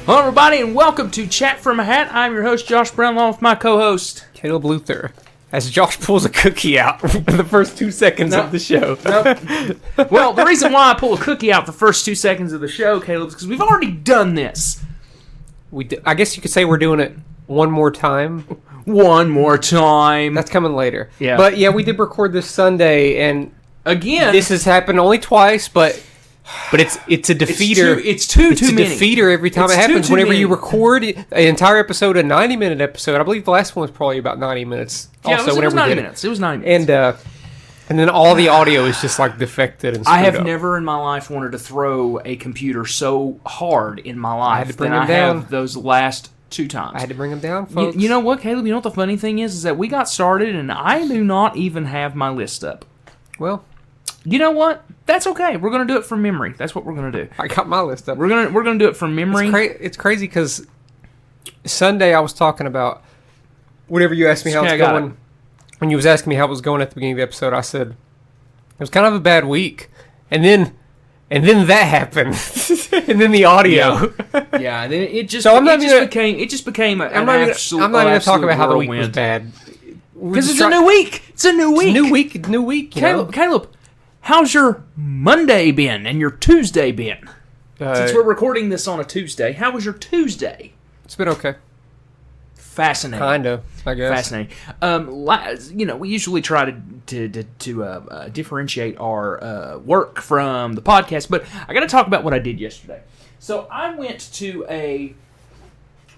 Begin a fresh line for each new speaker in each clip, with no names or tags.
Hello, everybody, and welcome to Chat from a Hat. I'm your host, Josh Brown, along with my co-host,
Caleb Luther. As Josh pulls a cookie out in the first 2 seconds of the show.
Nope. Well, the reason why I pull a cookie out the first 2 seconds of the show, Caleb, is because we've already done this.
I guess you could say we're doing it one more time.
One more time.
That's coming later.
Yeah.
But yeah, we did record this Sunday, and
again,
this has happened only twice, but it's a defeater.
It's too many.
Defeater every time it happens. Whenever you record an entire episode, a 90-minute episode. I believe the last one was probably about 90 minutes.
Yeah, it was 90 minutes. It was 90
minutes. And then all the audio is just like defected and screwed
I have
up.
never in my life wanted to throw a computer so hard in my life
I had to bring
than
him
I
down.
have those last 2 times.
I had to bring them down, folks.
You know what, Caleb? You know what the funny thing is that we got started and I do not even have my list up.
Well,
you know what? That's okay. We're gonna do it from memory. That's what we're gonna do.
I got my list up.
We're gonna do it from memory.
It's crazy because Sunday I was talking about whenever you asked me how it's going. When you was asking me how it was going at the beginning of the episode, I said it was kind of a bad week, and then that happened, and then the audio.
Yeah, and then it just became an
I'm not even going to talk about how the week was bad
because it's a new week. It's a new week.
New week.
Caleb, how's your Monday been and your Tuesday been? Since we're recording this on a Tuesday, how was your Tuesday?
It's been okay.
Fascinating.
Kind of, I guess.
Fascinating. We usually try to differentiate our work from the podcast, but I got to talk about what I did yesterday. So I went to a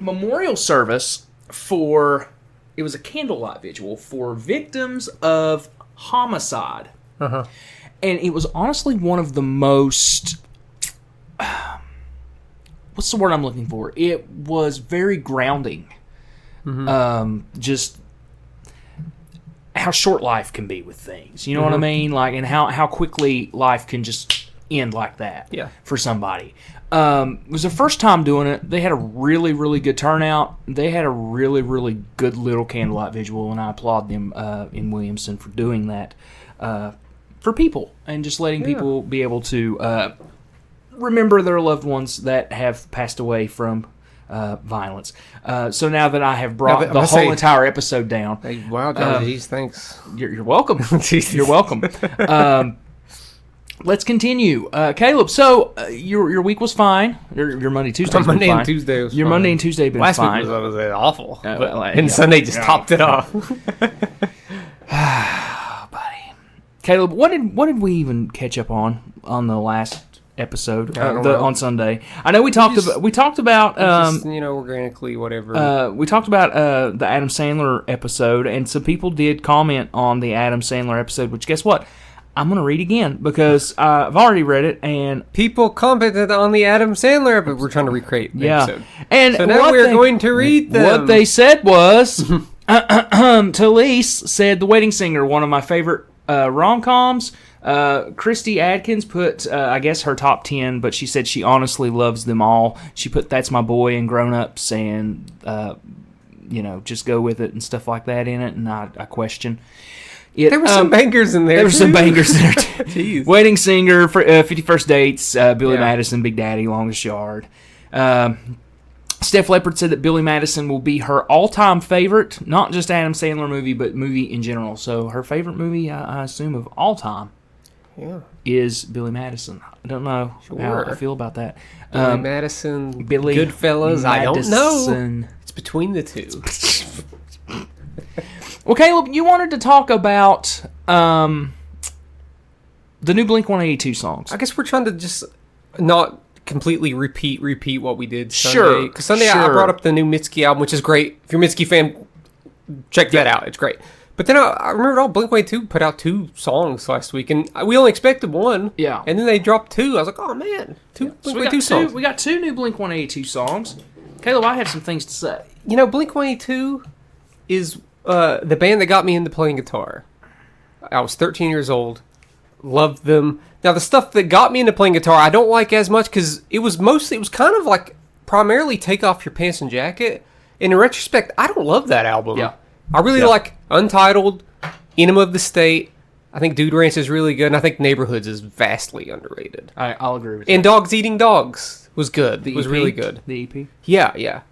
memorial service it was a candlelight vigil for victims of homicide.
Uh-huh.
And it was honestly one of the most... what's the word I'm looking for? It was very grounding. Mm-hmm. Just how short life can be with things. You know what I mean? Like, and how quickly life can just end like that for somebody. It was their first time doing it. They had a really, really good turnout. They had a really, really good little candlelight visual, and I applaud them in Williamson for doing that for people and just letting people be able to remember their loved ones that have passed away from violence. So now that I have brought the whole entire episode down.
Hey, wow, geez, thanks.
You're welcome. You're welcome. Let's continue. Caleb, so your week was fine. Your Monday, Tuesday was fine.
Monday and Tuesday was fine.
Your Monday and Tuesday have been
fine.
fine.
Last week was awful. And Sunday just topped it off.
Buddy. Caleb, what did we even catch up on the last episode on Sunday? I know we talked about
organically whatever.
We talked about the Adam Sandler episode, and some people did comment on the Adam Sandler episode, which guess what? I'm going to read again because I've already read it, and
people commented on the Adam Sandler episode. We're trying to recreate the episode.
And
so now we're going to read them.
What they said was, Talise said The Wedding Singer, one of my favorite rom-coms. Christy Adkins put, I guess, her top 10, but she said she honestly loves them all. She put That's My Boy and Grown Ups and, just go with it and stuff like that in it, and I question it.
There were some bangers in there.
There were some bangers in there, too. Wedding Singer, 51st Dates, Billy Madison, Big Daddy, Longest Yard. Steph Leppard said that Billy Madison will be her all-time favorite, not just Adam Sandler movie, but movie in general. So her favorite movie, I assume, of all time is Billy Madison. I don't know how I feel about that.
Billy Madison, Goodfellas, I don't know. It's between the two.
Well, Caleb, you wanted to talk about the new Blink-182 songs.
I guess we're trying to just not completely repeat what we did Sunday. Because Sunday I brought up the new Mitski album, which is great. If you're a Mitski fan, check that out. It's great. But then I remember Blink-182 put out 2 songs last week, and we only expected 1.
Yeah.
And then they dropped 2. I was like, oh man, 2 Blink-182 songs.
We got 2 new Blink-182 songs. Caleb, I have some things to say.
Blink-182 is the band that got me into playing guitar. I was 13 years old. Loved them. Now, the stuff that got me into playing guitar, I don't like as much because it was kind of like primarily Take Off Your Pants and Jacket. And in retrospect, I don't love that album.
Yeah.
I really like Untitled, Enema of the State. I think Dude Ranch is really good, and I think Neighborhoods is vastly underrated.
I'll agree with
And
that.
Dogs Eating Dogs was good.
The
was
EP?
really good.
The EP?
Yeah.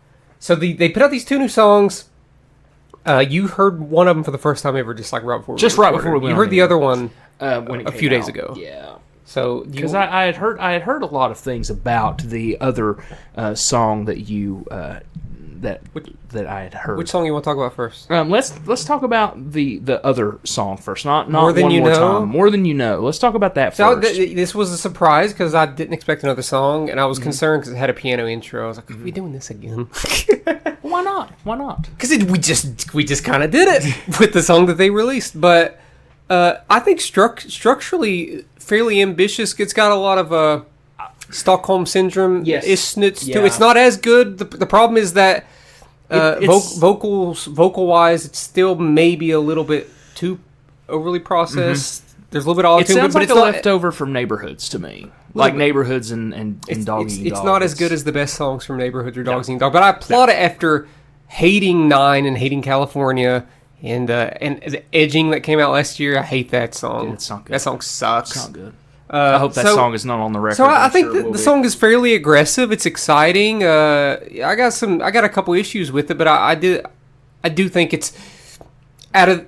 So they put out these 2 new songs. You heard one of them for the first time ever, just like right before we
Just right before we went
You
on
heard the
here.
other one
When it
a
came
few days
out.
ago.
Yeah.
So
Because I had heard a lot of things about the other song that you that I had heard.
which song you want to talk about first?
Let's talk about the other song first. Not
More Than
One
You
More
Know?
Time. More Than You Know. Let's talk about that
So
first.
this was a surprise because I didn't expect another song, and I was concerned because it had a piano intro. I was like, "Are we doing this again?"
Why not? Why not?
Because we just kind of did it with the song that they released. But I think structurally fairly ambitious. It's got a lot of Stockholm syndrome isness to
Yeah.
it. It's not as good. The problem is that
It's-
vocal wise, it's still maybe a little bit too overly processed. There's a little bit of
It
auto-tune,
sounds
but
like
it's
a
not.
Leftover from Neighborhoods to me. Like
bit.
Neighborhoods and Dog Eating
It's
Dog.
not as good as the best songs from Neighborhoods or Dogs Eating Dog, but I applaud it after hating Nine and hating California and the Edging that came out last year. I hate that song.
Dude, it's not good.
That song sucks.
It's not good. I hope that song is not on the record.
So I
I'm
think
sure it will
the
be.
song is fairly aggressive. It's exciting. I got a couple issues with it, but I do think it's out of.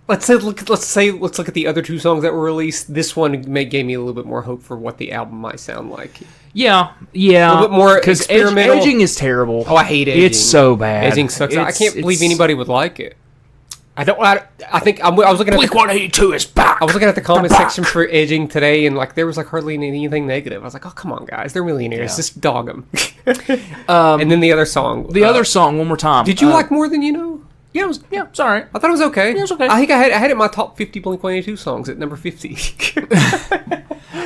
Let's look at the other 2 songs that were released. This one gave me a little bit more hope for what the album might sound like.
Yeah.
A little bit more
because
experimental.
Edging is terrible.
Oh, I hate Edging.
It's so bad.
Edging sucks. I can't believe
it's-
anybody would like it. I think I was looking at
Blink 182 is back.
I was looking at the comment section for Edging today, and there was hardly anything negative. I was like, oh come on guys, they're millionaires.
Yeah.
Just dog them. And then the other song.
The other song, One More Time.
Did you like More Than You Know?
Yeah, it's all right.
I thought it was okay.
Yeah, it was okay.
I think I had it in my top 50 Blink-182 songs at number 50.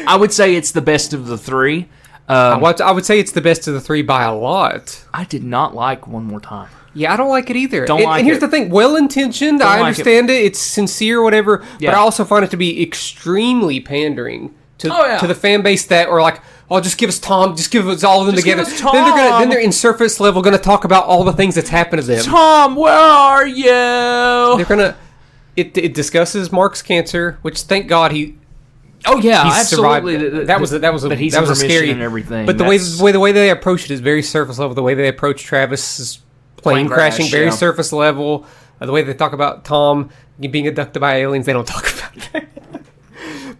I would say it's the best of the 3.
I would say it's the best of the 3 by a lot.
I did not like One More Time.
Yeah, I don't like it either.
Don't
and,
like
and here's
it.
the thing: well-intentioned.
Don't
I
like
understand it. It's sincere, whatever.
Yeah.
But I also find it to be extremely pandering to
Oh, yeah.
to the fan base that are like, "Oh, just give us Tom. Just give us all of them
Just
together."
give us
Then they're
Tom.
in surface level going to talk about all the things that's happened to them.
Tom, where are you?
They're gonna. It discusses Mark's cancer, which thank God he.
Oh yeah,
He's
absolutely.
survived. That was a
But he's
that
in
was a
remission
scary
and everything.
But the way they approach it is very surface level. The way they approach Travis's plane crashing, very
yeah.
surface level. The way they talk about Tom being abducted by aliens, they don't talk about that.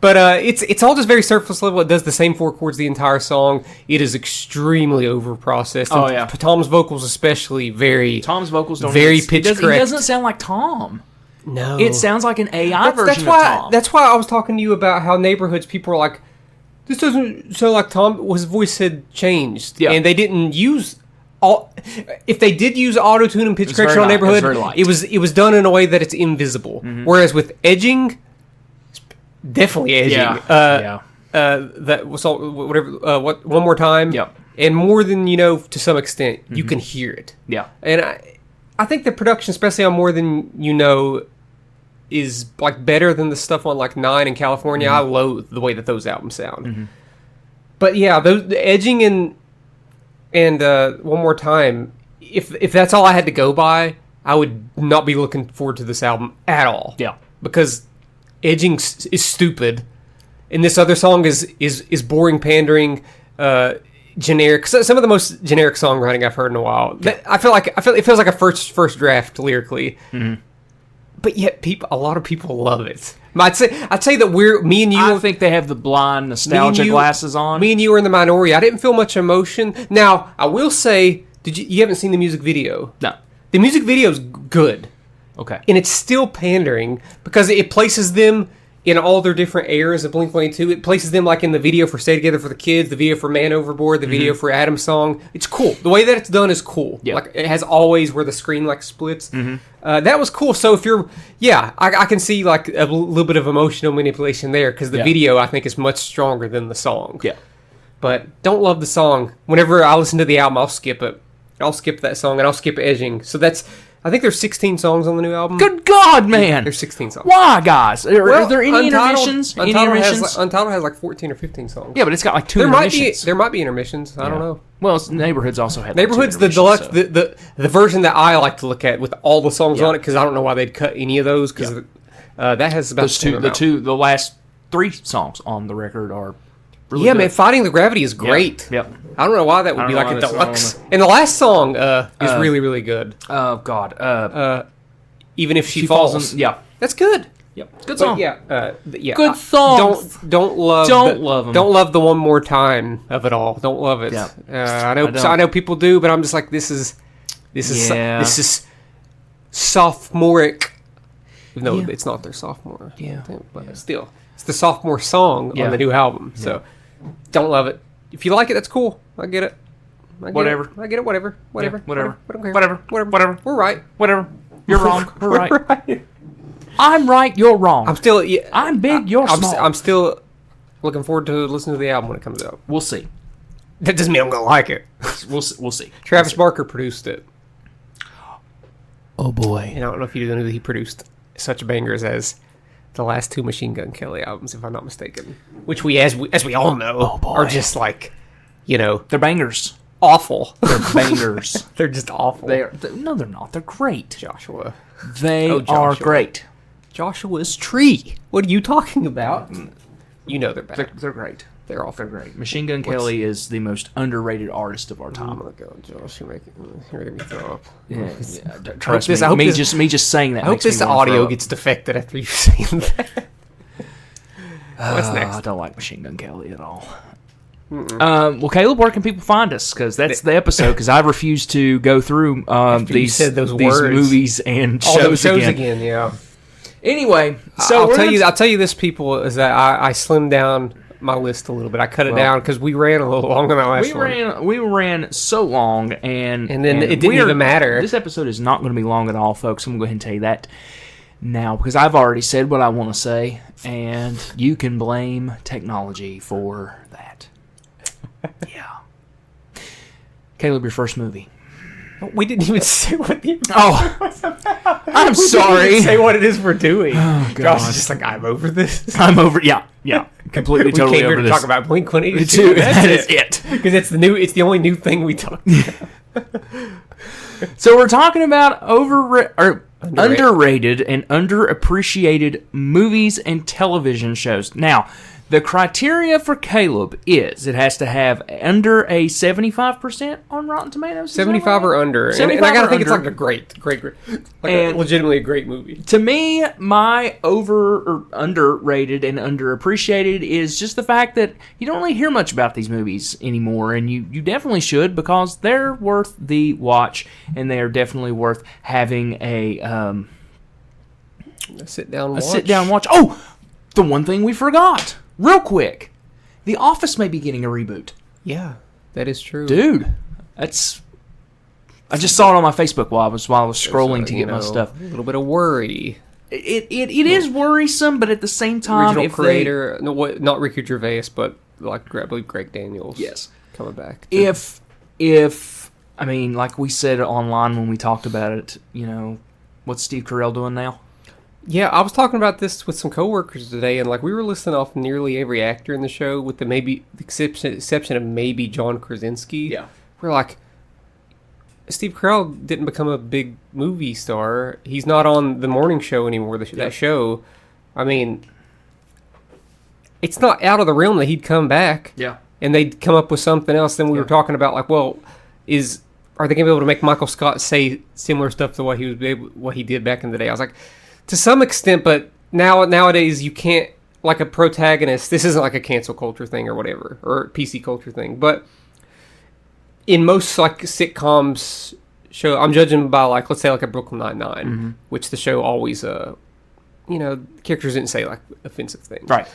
But it's all just very surface level. It does the same 4 chords the entire song. It is extremely over processed.
Oh, yeah.
Tom's vocals especially very.
Tom's vocals don't
Very
he doesn't-
pitch
He doesn't sound like Tom.
No,
It sounds like an AI version
that's
of
why.
Tom.
That's why I was talking to you about how Neighborhoods people are like, this doesn't sound like Tom. His voice had changed,
Yeah.
and they didn't use all. If they did use auto tune and pitch
It's
correction on
very light.
Neighborhood,
It's very light. Mm-hmm.
it was done in a way that it's invisible. Whereas with Edging, it's definitely Edging.
yeah.
That was all, whatever. What One More Time.
Yep.
And More Than You Know to some extent, you can hear it.
Yeah.
And I think the production, especially on More Than You Know, is better than the stuff on Nine in California. I loathe the way that those albums sound. But yeah, the Edging and One More Time. If that's all I had to go by, I would not be looking forward to this album at all.
Yeah.
Because Edging is stupid, and this other song is boring, pandering, generic. Some of the most generic songwriting I've heard in a while. I feel it feels like a first draft lyrically. But yet, a lot of people love it. I'd say that me and you.
I think they have the blind nostalgia glasses on.
Me and you are in the minority. I didn't feel much emotion. Now, I will say, you haven't seen the music video?
No.
The music video is good,
Okay.
and it's still pandering because it places them in all their different eras of Blink-182. It places them in the video for Stay Together for the Kids, the video for Man Overboard, the video for Adam's Song. It's cool. The way that it's done is cool.
Yeah.
It has always where the screen splits. That was cool. So if you're, I can see a little bit of emotional manipulation there because the video I think is much stronger than the song.
Yeah.
But don't love the song. Whenever I listen to the album, I'll skip it. I'll skip that song and I'll skip Edging. So I think there's 16 songs on the new album.
Good God, man!
There's 16 songs.
Why, guys? Are there any intermissions? Any intermissions?
Untitled has 14 or 15 songs.
Yeah, but it's got 2
there
intermissions.
might be intermissions. I don't know.
Well, Neighborhoods also had.
Neighborhood's
2
the deluxe,
intermissions, so.
the version that I like to look at with all the songs
Yeah.
on it because I don't know why they'd cut any of those because That has about
the last 3 songs on the record are really good.
Man, Fighting the Gravity is great.
Yep.
I don't know why that would be like a deluxe. And the last song is really, really good.
Oh, God.
Even if she falls.
Yeah.
That's good.
Yep. Good song.
Good song. Don't love the One More Time of it all. Don't love it.
Yeah.
I know people do, but I'm just like, this is sophomoric. Even though it's not their sophomore.
Yeah.
But still, it's the sophomore song on the new album. So don't love it. If you like it, that's cool. I get it. I get it. Whatever.
Whatever.
We're right.
Whatever. You're wrong. We're right. I'm right. You're wrong.
I'm still.
I'm big. You're small.
I'm still looking forward to listening to the album when it comes out.
We'll see.
That doesn't mean I'm gonna like it.
We'll see.
Travis Barker produced it.
Oh boy.
And I don't know if you know that he produced such bangers as the last 2 Machine Gun Kelly albums, if I'm not mistaken. Which as we all know, are just like, they're
bangers.
Awful.
They're bangers.
They're just awful.
No, they're not. They're great.
Joshua.
They are great.
Joshua's Tree. What are you talking about? You know they're bad.
They're great.
They're awful.
They're great. Machine Gun Kelly is the most underrated artist of our time.
Oh my God, Josh, you're making me throw up.
Yeah. Trust me. Me just saying that.
I hope this audio gets defected after you saying that. What's next?
I don't like Machine Gun Kelly at all. Well, Caleb, where can people find us? Because that's the episode. Because I refuse to go through these movies and shows again.
Yeah.
Anyway, so
I'll tell you this, people, is that I slimmed down my list a little bit. I cut it down because we ran a little long on that last one.
We ran so long, and
then it didn't even matter.
This episode is not going to be long at all, folks. I'm going to go ahead and tell you that now because I've already said what I want to say, and you can blame technology for that. Yeah. Caleb, your first movie.
We didn't even say what the
was about. I'm sorry.
Didn't say what it is we're doing.
Oh, God.
Josh is just like, I'm over this.
I'm over. Yeah. Completely, totally over this. We came here to
talk about Blink-182.
That is it.
Because it's the only new thing we talked about.
So we're talking about underrated and underappreciated movies and television shows. Now, the criteria for Caleb is it has to have under a 75% on Rotten Tomatoes.
75 or under. And I gotta think it's like a great, legitimately a great movie.
To me, my underrated and underappreciated is just the fact that you don't really hear much about these movies anymore, and you definitely should because they're worth the watch, and they are definitely worth having a
sit-down watch.
A sit-down watch. Oh, the one thing we forgot. Real quick, The Office may be getting a reboot.
Yeah, that is true,
dude. I just saw it on my Facebook while I was scrolling to get my stuff.
A little bit of worry.
It is worrisome, but at the same time,
original creator, not Ricky Gervais, but I believe Greg Daniels.
Yes,
coming back.
If I mean, like we said online when we talked about it, what's Steve Carell doing now?
Yeah, I was talking about this with some coworkers today, and we were listing off nearly every actor in the show, with the exception of maybe John Krasinski.
Yeah,
we're like, Steve Carell didn't become a big movie star. He's not on the morning show anymore. That show, I mean, it's not out of the realm that he'd come back.
Yeah,
and they'd come up with something else. Then we were talking about are they going to be able to make Michael Scott say similar stuff to what he did back in the day? I was like, to some extent, but nowadays you can't, like a protagonist, this isn't like a cancel culture thing or whatever, or PC culture thing, but in most sitcoms show, I'm judging by let's say a Brooklyn Nine-Nine, which the show always, characters didn't say offensive things.
Right.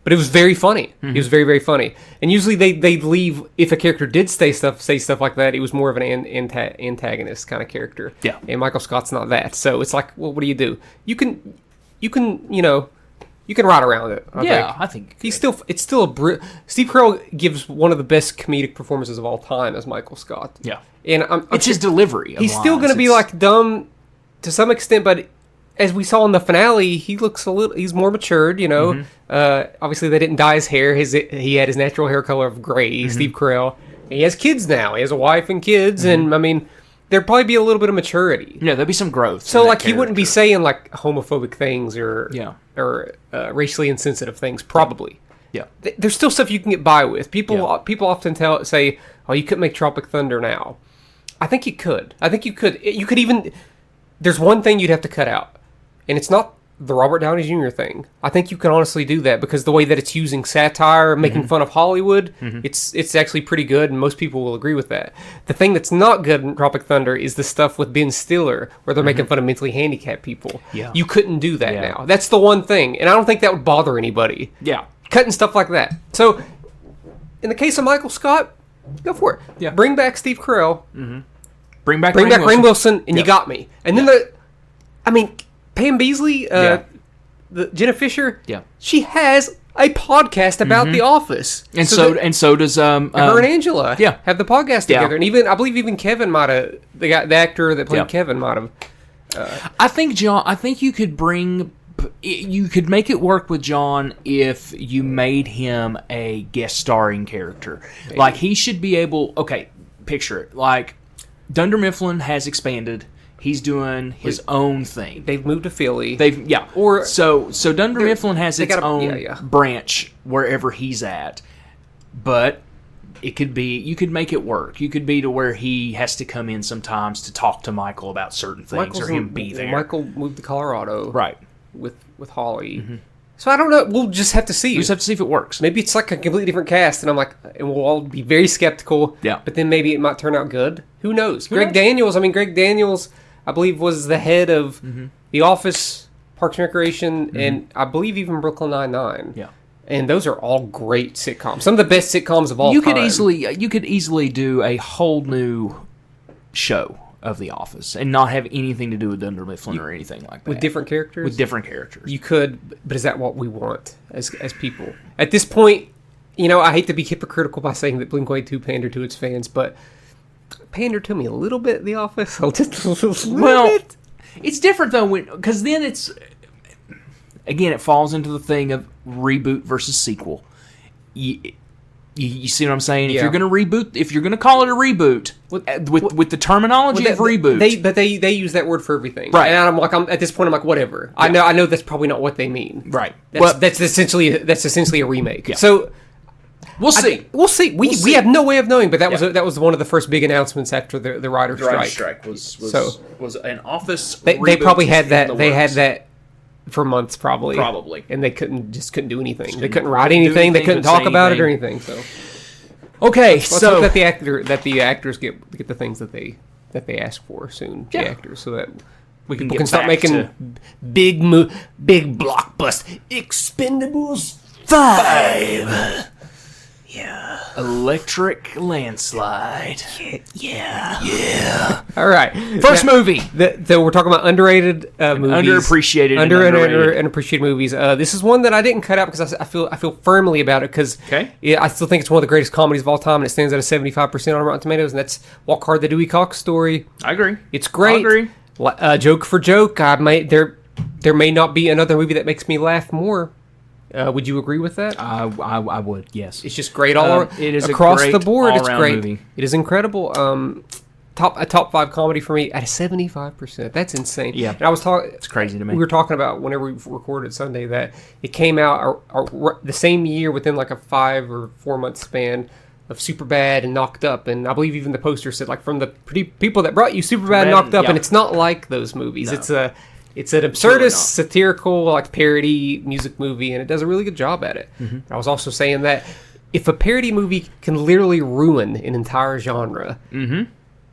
But it was very funny. It was very, very funny. And usually they'd leave, if a character did say stuff like that, it was more of an antagonist kind of character.
Yeah.
And Michael Scott's not that. So it's like, well, what do you do? You can ride around it.
I think
it's still Steve Carell gives one of the best comedic performances of all time as Michael Scott.
Yeah.
And
it's his delivery.
He's still going to be dumb to some extent, but as we saw in the finale, he's more matured, Obviously, they didn't dye his hair. He had his natural hair color of gray, Steve Carell. He has kids now. He has a wife and kids, and I mean, there'd probably be a little bit of maturity.
Yeah, there'd be some growth.
So like he wouldn't be saying like homophobic things or
Yeah.
or racially insensitive things. Probably.
Yeah.
There's still stuff you can get by with. People often say, "Oh, you couldn't make Tropic Thunder now." I think you could. I think you could. You could even. There's one thing you'd have to cut out, and it's not the Robert Downey Jr. thing. I think you can honestly do that because the way that it's using satire, making fun of Hollywood, it's actually pretty good, and most people will agree with that. The thing that's not good in Tropic Thunder is the stuff with Ben Stiller, where they're making fun of mentally handicapped people.
Yeah.
You couldn't do that now. That's the one thing, and I don't think that would bother anybody.
Yeah.
Cutting stuff like that. So, in the case of Michael Scott, go for it.
Yeah.
Bring back Steve Carell.
Bring back
Rainn Wilson, and you got me. And then Pam Beesly, the Jenna Fisher, she has a podcast about The Office,
and so does
her and Angela. Have the podcast together, and I believe even Kevin might have the actor that played Kevin might have.
I think John. I think you could make it work with John if you made him a guest starring character. Maybe. Like he should be able. Okay, picture it. Like Dunder Mifflin has expanded. He's doing his own thing.
They've moved to Philly.
So Dunder Mifflin has its own branch wherever he's at. But it could be, you could make it work. You could be to where he has to come in sometimes to talk to Michael about certain things, or him be there.
Michael moved to Colorado,
right?
With Holly. So I don't know. We'll just have to see.
We just have to see if it works.
Maybe it's like a completely different cast, and and we'll all be very skeptical.
Yeah.
But then maybe it might turn out good. Who knows? Greg Daniels, I believe, was the head of The Office, Parks and Recreation, and I believe even Brooklyn Nine-Nine.
Yeah.
And those are all great sitcoms. Some of the best sitcoms of all time.
You could easily do a whole new show of The Office and not have anything to do with Dunder Mifflin or anything like that.
With different characters?
With different characters.
You could, but is that what we want as people? At this point, I hate to be hypocritical by saying that Blink-182 pandered to its fans, but pander to me a little bit, The Office. Just a little bit.
It's different though, because then it's, again, it falls into the thing of reboot versus sequel. You see what I'm saying? Yeah. If you're going to reboot, if you're going to call it a reboot with the terminology of reboot,
they use that word for everything,
right?
And I'm at this point, I'm like, whatever. Yeah. I know that's probably not what they mean,
right?
That's essentially a remake.
Yeah.
So.
We'll see.
We have no way of knowing, but that was one of the first big announcements after the writer's strike.
The writer's strike was an Office.
They probably had that. They had that for months, probably, and they couldn't do anything. They couldn't write anything. They couldn't talk about it or anything. So,
okay,
let's hope that the actors get the things that they ask for soon. Yeah. The actors, so that people can start making big blockbuster Expendables 5. Yeah.
Electric landslide. Yeah.
All right.
First movie.
We're talking about underrated movies. Underappreciated movies. This is one that I didn't cut out because I feel firmly about it because I still think it's one of the greatest comedies of all time, and it stands at a 75% on Rotten Tomatoes, and that's Walk Hard, the Dewey Cox Story.
I agree.
It's great.
I agree.
Joke for joke. There may not be another movie that makes me laugh more. Would you agree with that?
I would, yes.
It's just great all around. It is across the board. It's great. Movie. It is incredible. A top 5 comedy for me at a 75%. That's insane.
Yeah,
and I was talking.
It's crazy to me.
We were talking about whenever we recorded Sunday that it came out the same year within like a 5 or 4 month span of Superbad and Knocked Up, and I believe even the poster said like from the people that brought you Superbad and Knocked Up, and it's not like those movies. No. It's an absurdist, really satirical, like parody music movie, and it does a really good job at it. I was also saying that if a parody movie can literally ruin an entire genre,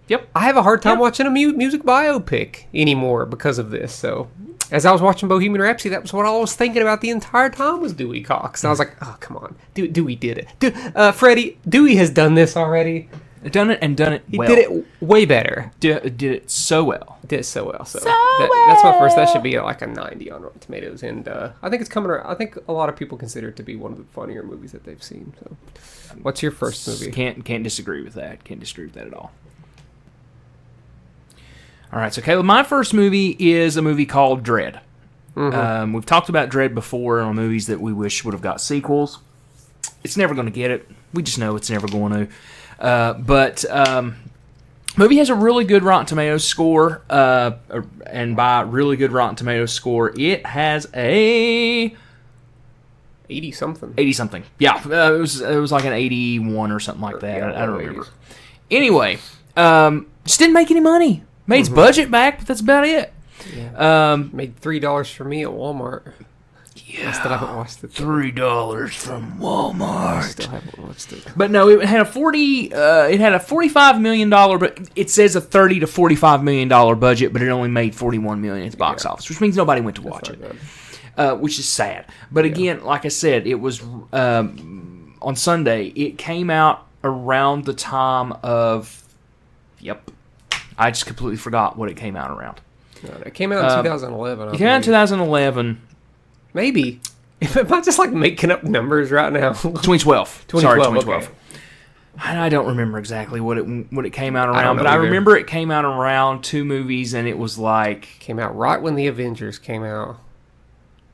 yep,
I have a hard time watching a music biopic anymore because of this. So, as I was watching Bohemian Rhapsody, that was what I was thinking about the entire time was Dewey Cox, and I was like, oh come on, Dewey did it. Dewey has done this already.
Done it well.
He did it way better.
Did it so well.
That's my first. That should be like a 90 on Rotten Tomatoes, and I think it's coming around. I think a lot of people consider it to be one of the funnier movies that they've seen. So, what's your first movie?
Can't disagree with that. Can't disagree with that at all. All right, so Caleb, my first movie is a movie called Dredd. We've talked about Dredd before on movies that we wish would have got sequels. It's never going to get it. We just know it's never going to. But Movie has a really good Rotten Tomatoes score, and by really good Rotten Tomatoes score, it has a
80 something.
80 something. Yeah, it was like an 81 or something like that. I don't remember. Anyway, just didn't make any money. Made its budget back, but that's about it.
Yeah. Made $3 for me at Walmart.
Yeah,
I still haven't watched it.
$3 from Walmart.
I still haven't watched it.
But no, it had a $45 million, but it says a $30 to $45 million budget, but it only made $41 million at the box office, which means nobody went to watch it, which is sad. But again, like I said, it was on Sunday. It came out around the time of. Yep, I just completely forgot what it came out around.
No, it came out in 2011.
It came out in 2011.
Maybe. Am I just like making up numbers right now?
2012.
2012.
Sorry, 2012.
Okay.
I don't remember exactly what it came out around, but I remember it came out around two movies, and it was like
came out right when the Avengers came out.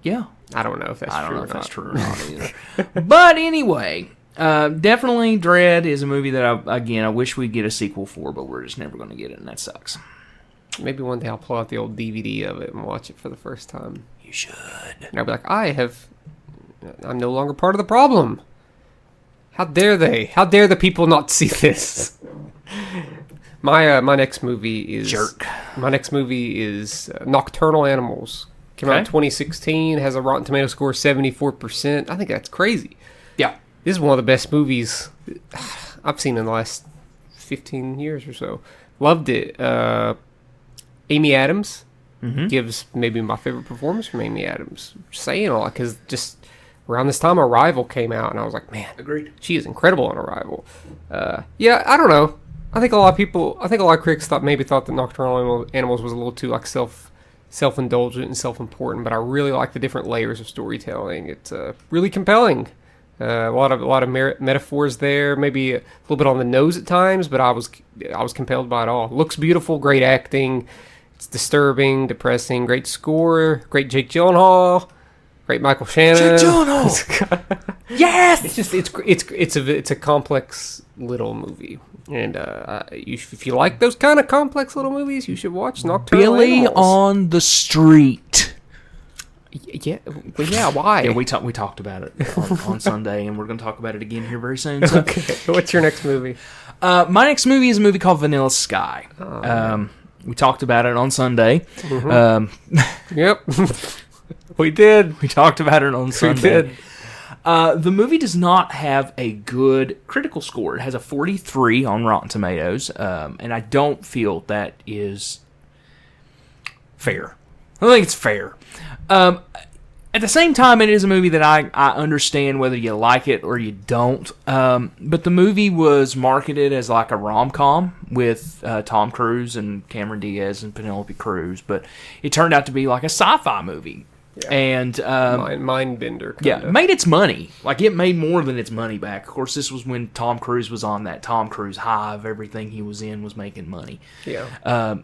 Yeah,
I don't know if that's true.
I don't know if that's true or not either. But anyway, definitely Dread is a movie that I wish we'd get a sequel for, but we're just never going to get it, and that sucks.
Maybe one day I'll pull out the old DVD of it and watch it for the first time.
You should.
And I'll be like, I'm no longer part of the problem. How dare they? How dare the people not see this? My next movie is
Jerk.
My next movie is Nocturnal Animals. Came out in 2016. Has a Rotten Tomato score of 74%. I think that's crazy.
Yeah,
this is one of the best movies I've seen in the last 15 years or so. Loved it. Amy Adams gives maybe my favorite performance from Amy Adams. Saying a lot because just around this time Arrival came out and I was like, man,
agreed.
She is incredible in Arrival. Yeah, I don't know. I think a lot of critics thought that Nocturnal Animals was a little too like self-indulgent and self-important, but I really like the different layers of storytelling. It's really compelling. A lot of metaphors there, maybe a little bit on the nose at times, but I was compelled by it all. Looks beautiful, great acting. It's disturbing, depressing, great score, great Jake Gyllenhaal, great Michael Shannon.
Jake Gyllenhaal. Yes.
It's a complex little movie, and if you like those kind of complex little movies, you should watch Nocturnal
Billy
Animals.
on the Street.
Yeah, why?
Yeah, we talked about it on Sunday, and we're going to talk about it again here very soon. So.
Okay, what's your next movie?
My next movie is a movie called Vanilla Sky. We talked about it on Sunday.
Yep, we did.
We talked about it on Sunday.
We did.
The movie does not have a good critical score. It has a 43 on Rotten Tomatoes, and I don't feel that is fair. I don't think it's fair. At the same time, it is a movie that I understand whether you like it or you don't. But the movie was marketed as like a rom-com with Tom Cruise and Cameron Diaz and Penelope Cruz, but it turned out to be like a sci-fi movie. Yeah. And
mind bender.
Yeah, made its money. Like it made more than its money back. Of course, this was when Tom Cruise was on that Tom Cruise high of everything he was in was making money.
Yeah.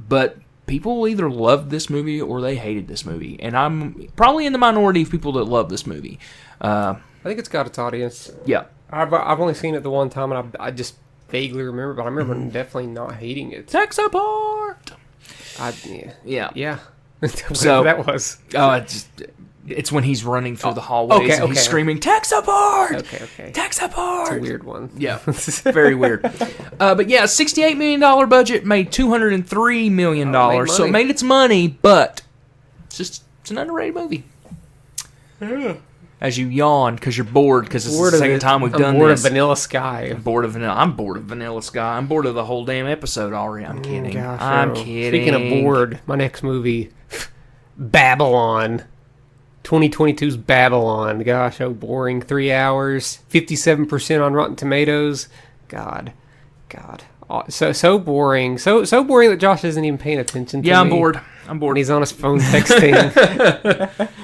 But people either loved this movie or they hated this movie, and I'm probably in the minority of people that love this movie. I
think it's got its audience.
Yeah,
I've only seen it the one time, and I just vaguely remember, but I remember definitely not hating it.
Text apart.
Yeah.
So
that was.
It's when he's running through the hallways and he's screaming, "Text apart!"
Okay.
Text apart!
It's a weird one.
Yeah, very weird. But yeah, $68 million budget, made $203 million. So it made its money, but it's an underrated movie.
Yeah.
As you yawn because you're bored because it's the second time we've done this.
I'm bored of Vanilla Sky.
I'm bored of Vanilla Sky. I'm bored of the whole damn episode already. I'm kidding.
Gosh,
I'm kidding.
Speaking of bored, my next movie, Babylon. 2022's Babylon. Gosh, boring. 3 hours. 57% on Rotten Tomatoes. God. So boring. So boring that Josh isn't even paying attention to me.
Yeah, I'm bored.
And he's on his phone texting.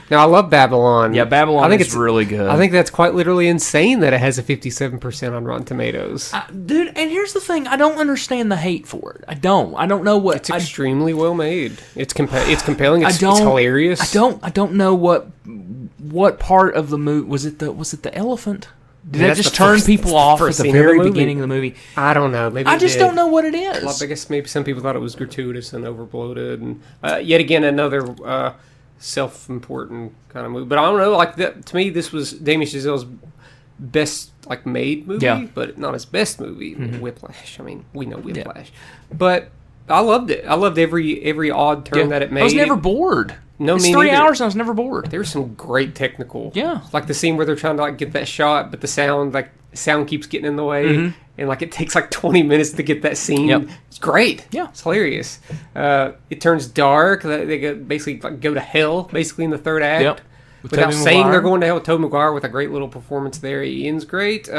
Now, I love Babylon.
Yeah, Babylon is really good.
I think that's quite literally insane that it has a 57% on Rotten Tomatoes.
Dude, and here's the thing. I don't understand the hate for it. I don't know what...
It's extremely well made. It's compelling. It's hilarious.
I don't know what part of the movie... Was it the elephant? Did that just turn people off at the very beginning of the movie?
I don't know. Maybe
I just don't know what it is.
Well, I guess maybe some people thought it was gratuitous and overbloated, and yet again another self-important kind of movie. But I don't know. Like that, to me, this was Damien Chazelle's best like made movie, but not his best movie. Whiplash. I mean, we know Whiplash, but I loved it. I loved every odd turn that it made.
I was never bored.
No,
it's
me
3
neither.
hours and I was never bored.
There was some great technical.
Yeah.
Like the scene where they're trying to like get that shot, but the sound keeps getting in the way. And like it takes like 20 minutes to get that scene.
Yep.
It's great.
Yeah.
It's hilarious. It turns dark. They basically like go to hell basically in the third act.
Yep.
Without saying they're going to hell with Tobey Maguire with a great little performance there. Ian's great.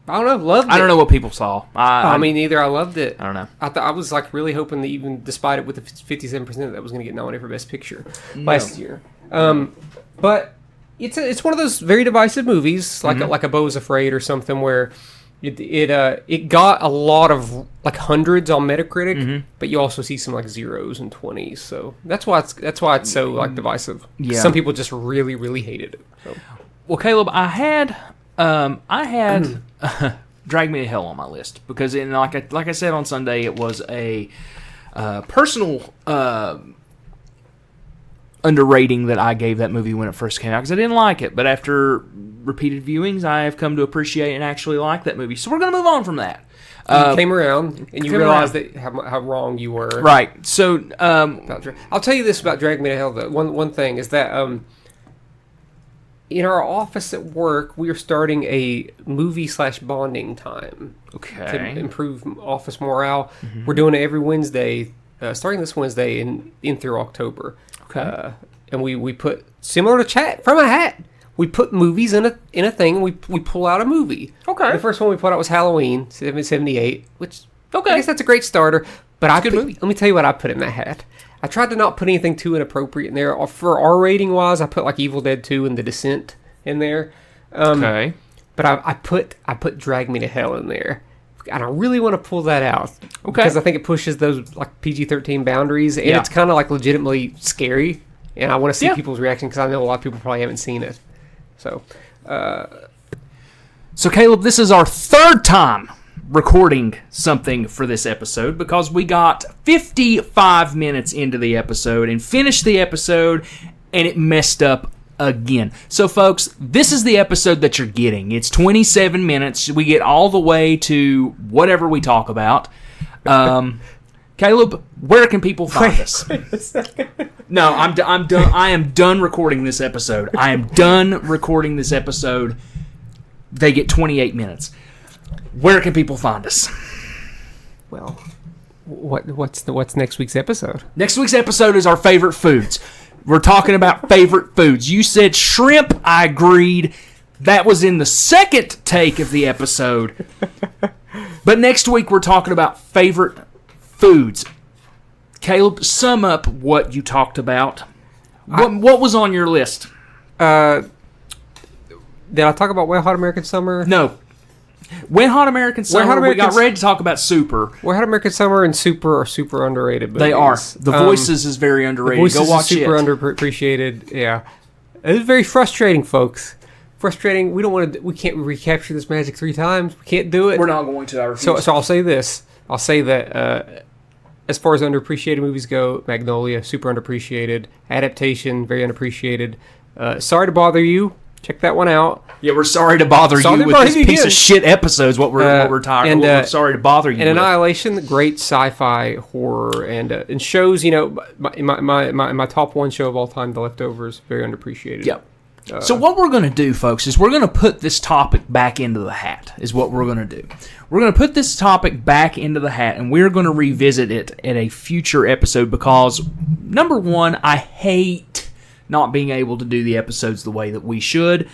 I don't know. Loved it.
I don't know what people saw.
I mean, neither. I loved it.
I don't know.
I was like really hoping that even despite it with the 57% that was going to get nominated for Best Picture last year. But it's one of those very divisive movies, like a Beau is Afraid or something, where it got a lot of like hundreds on Metacritic, but you also see some like zeros and 20s. So that's why it's so like divisive.
Yeah.
Some people just really really hated it. So.
Well, Caleb, I had Drag Me to Hell on my list because, like I said on Sunday, it was a personal underrating that I gave that movie when it first came out because I didn't like it. But after repeated viewings, I have come to appreciate and actually like that movie. So we're going to move on from that.
You came around and you realized that how wrong you were.
Right. So
I'll tell you this about Drag Me to Hell. Though. One thing is that. In our office at work, we are starting a movie/bonding time.
Okay.
To improve office morale. We're doing it every Wednesday, starting this Wednesday in through October.
Okay.
And we put, similar to chat from a hat, we put movies in a thing and we pull out a movie.
Okay.
The first one we put out was Halloween, 1978, which I
Okay.
guess that's a great starter. But
It's a good movie.
Let me tell you what I put in that hat. I tried to not put anything too inappropriate in there. For R rating wise, I put like Evil Dead 2 and The Descent in there.
Okay.
But I put Drag Me to Hell in there. And I really want to pull that out.
Okay.
Because I think it pushes those like PG-13 boundaries. And it's kind of like legitimately scary. And I want to see people's reaction because I know a lot of people probably haven't seen it. So
Caleb, this is our third time recording something for this episode because we got 55 minutes into the episode and finished the episode and it messed up again. So folks, this is the episode that you're getting. It's 27 minutes. We get all the way to whatever we talk about. Caleb, where can people find us? No, I'm done. I am done recording this episode. I am done recording this episode. They get 28 minutes. Where can people find us?
well, what's next week's episode?
Next week's episode is our favorite foods. We're talking about favorite foods. You said shrimp. I agreed. That was in the second take of the episode. But next week we're talking about favorite foods. Caleb, sum up what you talked about. What was on your list?
Did I talk about Wet Hot American Summer?
No. Wet Hot American Summer. We got ready to talk about Super.
Wet Hot American Summer and Super are super underrated movies.
They are. The Voices is very underrated.
The Voices
Go watch
is super
it.
underappreciated. Yeah, it's very frustrating, folks. Frustrating. We don't want to. We can't recapture this magic 3 times. We can't do it.
We're not going to. I refuse.
So I'll say this. I'll say that as far as underappreciated movies go, Magnolia, super underappreciated. Adaptation, very underappreciated. Sorry to bother you. Check that one out.
Yeah, we're sorry to bother you with this piece of shit episodes. What we're talking. We're sorry to bother you.
And Annihilation, great sci-fi horror, and shows. You know, my top 1 show of all time, The Leftovers, very underappreciated.
Yep. So what we're going to do, folks, is we're going to put this topic back into the hat, is what we're going to do. We're going to put this topic back into the hat, and we're going to revisit it in a future episode because, number one, I hate not being able to do the episodes the way that we should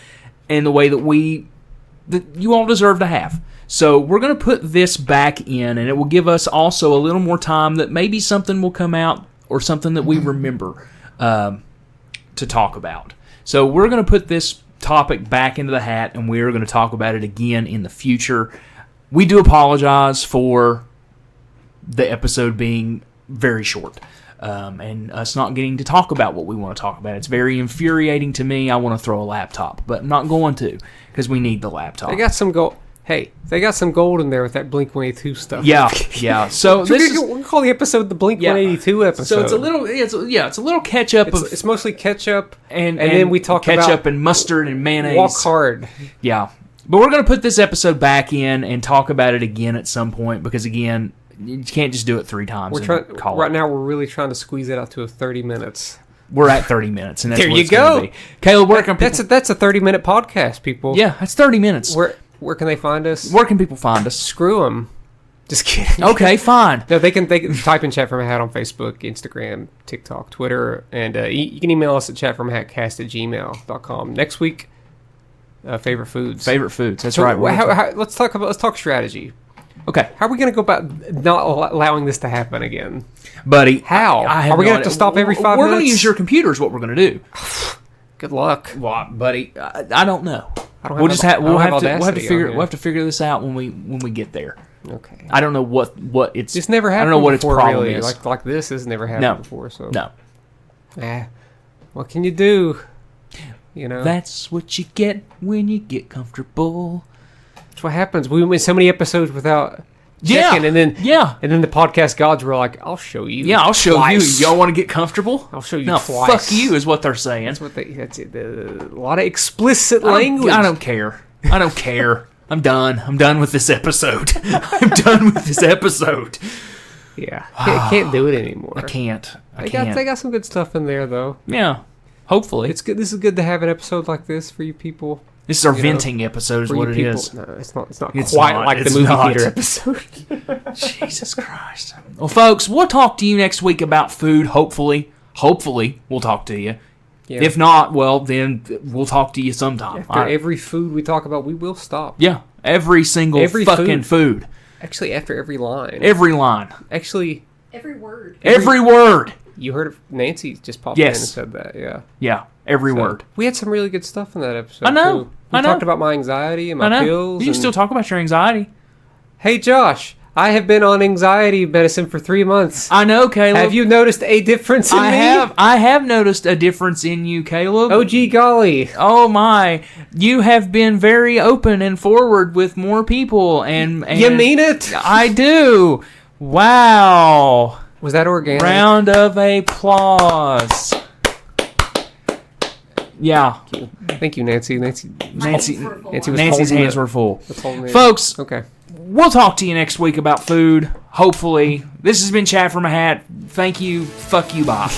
and the way that you all deserve to have. So we're going to put this back in, and it will give us also a little more time that maybe something will come out or something that we remember to talk about. So we're going to put this topic back into the hat, and we're going to talk about it again in the future. We do apologize for the episode being very short. and us not getting to talk about what we want to talk about. It's very infuriating to me. I want to throw a laptop, but I'm not going to because we need the laptop.
They got some gold. Hey, they got some gold in there with that Blink-182 stuff.
Yeah, yeah. So
we'll call the episode the Blink-182 episode.
So it's a little, it's a little ketchup.
It's mostly ketchup,
and
then we talk
ketchup
about
and mustard and mayonnaise.
Walk hard.
Yeah, but we're gonna put this episode back in and talk about it again at some point because again, you can't just do it 3 times.
Right now, we're really trying to squeeze it out to 30 minutes.
We're at 30 minutes, and that's
there
what
you
it's gonna
go.
Be. Caleb, where can people...
that's a 30-minute podcast, people.
Yeah, that's 30 minutes.
Where can they find us?
Where can people find us?
Screw them. Just kidding.
Okay, fine.
No, they can type in Chat From a Hat on Facebook, Instagram, TikTok, Twitter, and you can email us at chatfromhatcast@gmail.com. Next week, favorite foods.
Favorite foods. That's right.
Let's talk strategy.
Okay.
How are we going to go about not allowing this to happen again?
Buddy.
How? Are we going to have to stop every 5 minutes?
We're going to use your computer is what we're going to do.
Good luck.
Well, buddy, I don't know.
We'll have
to figure this out when we get there.
Okay.
I don't know what it's...
This never happened.
I don't know what
before,
its problem
really.
is.
Like this has never happened before. So
no.
What can you do? You know.
That's what you get when you get comfortable.
That's what happens. We went so many episodes without checking, and then the podcast gods were like, "I'll show you."
Yeah, I'll show
twice.
you. Y'all want to get comfortable?
I'll show you
no,
twice.
Fuck you is what they're saying.
That's it. A lot of explicit language.
I don't care. I don't care. I'm done. I'm done with this episode. I'm done with this episode.
Yeah, can't do it anymore.
I can't.
They got some good stuff in there though.
Yeah, hopefully
it's good. This is good to have an episode like this for you people.
This is our venting episode, is what it is.
No, it's not. It's not quite like the movie theater episode.
Jesus Christ. Well, folks, we'll talk to you next week about food. Hopefully, we'll talk to you. Yeah. If not, well, then we'll talk to you sometime.
After every food we talk about, we will stop.
Yeah, every fucking food.
Actually, after every line.
Every line.
Actually,
every word.
Every word.
You heard it. Nancy just popped in and said that. Yeah.
Yeah. Every word.
We had some really good stuff in that episode.
I know.
Too. We talked about my anxiety and my pills.
You can still talk about your anxiety.
Hey, Josh, I have been on anxiety medicine for 3 months.
I know, Caleb.
Have you noticed a difference in me?
I have noticed a difference in you, Caleb.
Oh, gee golly.
Oh, my. You have been very open and forward with more people. And
you mean it?
I do. Wow.
Was that organic?
Round of applause. Yeah.
Thank you, Nancy. Nancy's
hands were full. Folks,
okay.
We'll talk to you next week about food. Hopefully. This has been Chat From a Hat. Thank you. Fuck you. Bye.